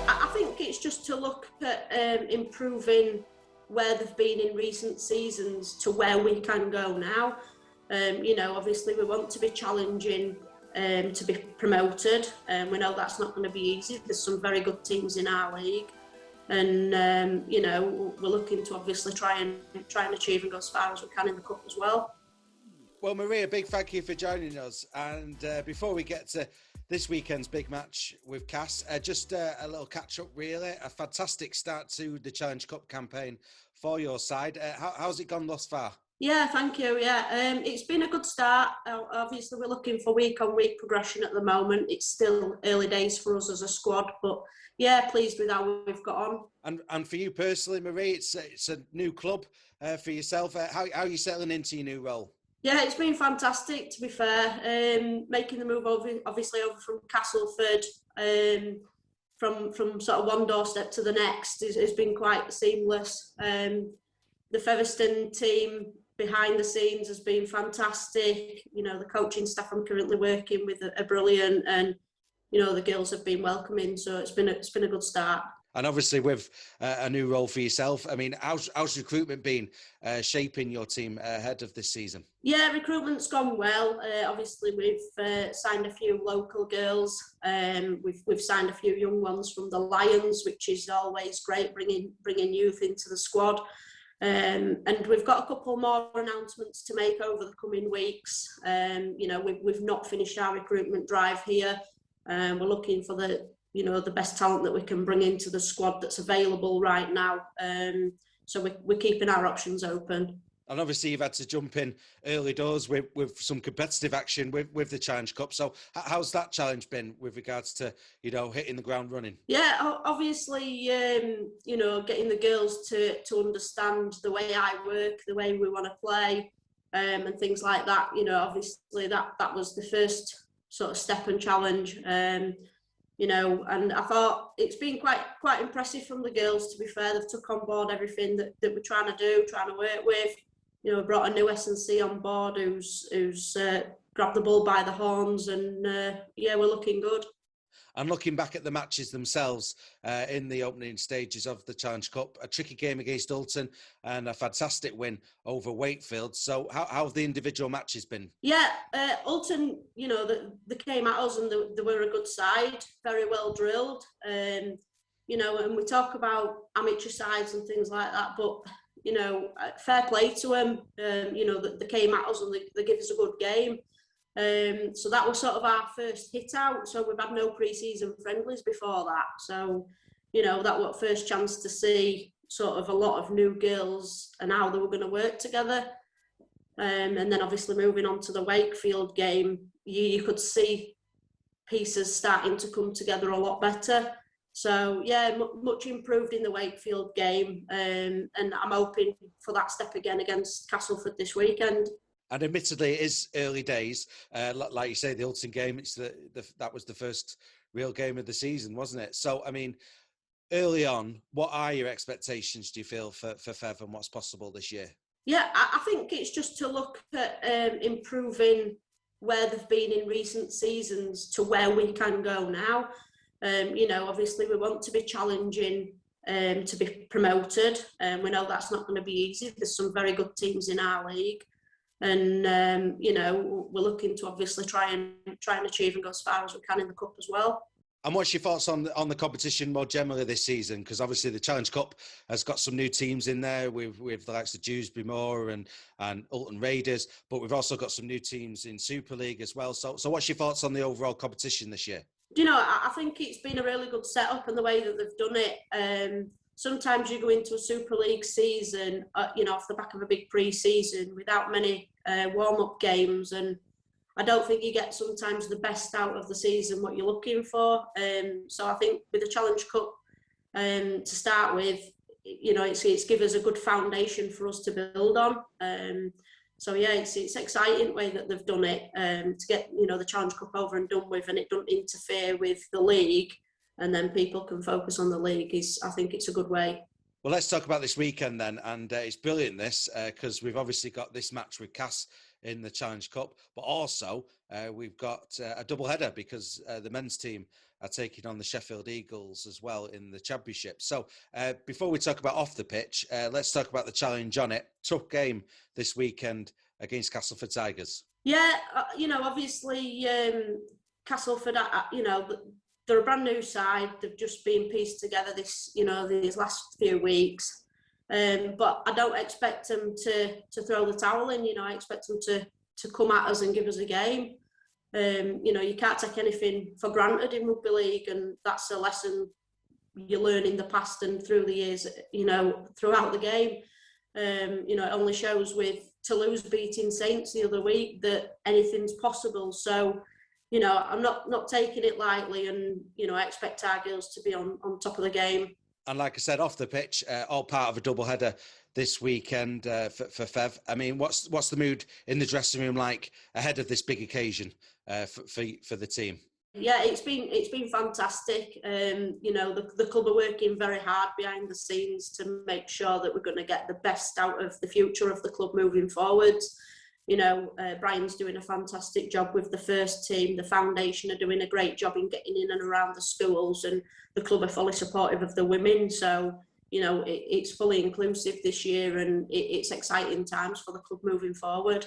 I think it's just to look at improving where they've been in recent seasons to where we can go now. Obviously we want to be challenging to be promoted. We know that's not going to be easy. There's some very good teams in our league. And, we're looking to obviously try and achieve and go as far as we can in the Cup as well. Well, Maria, big thank you for joining us. And before we get to this weekend's big match with Cass, just a little catch-up, really. A fantastic start to the Challenge Cup campaign for your side. How's it gone thus far? Yeah, thank you. Yeah, it's been a good start. Obviously, we're looking for week-on-week progression at the moment. It's still early days for us as a squad, but yeah, pleased with how we've got on. And for you personally, Marie, it's a new club for yourself. How are you settling into your new role? Yeah, it's been fantastic, to be fair. Making the move over from Castleford, from sort of one doorstep to the next has been quite seamless. The Featherstone team behind the scenes has been fantastic. The coaching staff I'm currently working with are brilliant, and the girls have been welcoming. So it's been a good start. And obviously with a new role for yourself, I mean, how's recruitment been shaping your team ahead of this season? Yeah, recruitment's gone well. Obviously, we've signed a few local girls. We've signed a few young ones from the Lions, which is always great, bringing youth into the squad. And we've got a couple more announcements to make over the coming weeks. We've not finished our recruitment drive here. We're looking for the best talent that we can bring into the squad that's available right now. So we're keeping our options open. And obviously you've had to jump in early doors with some competitive action with the Challenge Cup. So how's that challenge been with regards to, hitting the ground running? Yeah, obviously, getting the girls to understand the way I work, the way we want to play, and things like that. Obviously that was the first sort of step and challenge. And I thought it's been quite impressive from the girls, to be fair. They've took on board everything that we're trying to work with. Brought a new S&C on board who's grabbed the bull by the horns, and we're looking good. And looking back at the matches themselves in the opening stages of the Challenge Cup, a tricky game against Alton and a fantastic win over Wakefield. So how have the individual matches been? Yeah, Alton, they came at us and they were a good side, very well drilled. And we talk about amateur sides and things like that, but fair play to them. They came at us and they give us a good game. So that was sort of our first hit out. So we've had no pre-season friendlies before that. So, that was first chance to see sort of a lot of new girls and how they were going to work together. And then obviously moving on to the Wakefield game, you could see pieces starting to come together a lot better. So, yeah, much improved in the Wakefield game, and I'm hoping for that step again against Castleford this weekend. And admittedly, it is early days. Like you say, the Alton game, that was the first real game of the season, wasn't it? So, I mean, early on, what are your expectations, do you feel, for Fev and what's possible this year? Yeah, I think it's just to look at improving where they've been in recent seasons to where we can go now. Obviously we want to be challenging to be promoted. We know that's not going to be easy. There's some very good teams in our league. And, we're looking to obviously try and achieve and go as far as we can in the Cup as well. And what's your thoughts on the competition more generally this season? Because obviously the Challenge Cup has got some new teams in there with the likes of Dewsbury Moor and Alton Raiders, but we've also got some new teams in Super League as well. So what's your thoughts on the overall competition this year? I think it's been a really good setup and the way that they've done it. Sometimes you go into a Super League season, off the back of a big pre-season without many warm-up games, and I don't think you get sometimes the best out of the season, what you're looking for. So I think with the Challenge Cup, to start with, it's given us a good foundation for us to build on. So yeah, it's exciting the way that they've done it, to get the Challenge Cup over and done with, and it doesn't interfere with the league, and then people can focus on the league. I think it's a good way. Well, let's talk about this weekend then, and it's brilliant this, because we've obviously got this match with Cass in the Challenge Cup. But also, we've got a double header because the men's team are taking on the Sheffield Eagles as well in the Championship. So before we talk about off the pitch, let's talk about the challenge on it. Tough game this weekend against Castleford Tigers. Yeah, obviously Castleford, they're a brand new side. They've just been pieced together these last few weeks. But I don't expect them to throw the towel in. I expect them to come at us and give us a game. You can't take anything for granted in rugby league, and that's a lesson you learn in the past and through the years, throughout the game. It only shows with Toulouse beating Saints the other week that anything's possible. So, I'm not taking it lightly, and, I expect our girls to be on top of the game. And like I said, off the pitch, all part of a double header this weekend for Fev. I mean, what's the mood in the dressing room like ahead of this big occasion for the team? Yeah, it's been fantastic. The club are working very hard behind the scenes to make sure that we're going to get the best out of the future of the club moving forwards. Brian's doing a fantastic job with the first team. The foundation are doing a great job in getting in and around the schools, and the club are fully supportive of the women. So, it's fully inclusive this year, and it's exciting times for the club moving forward.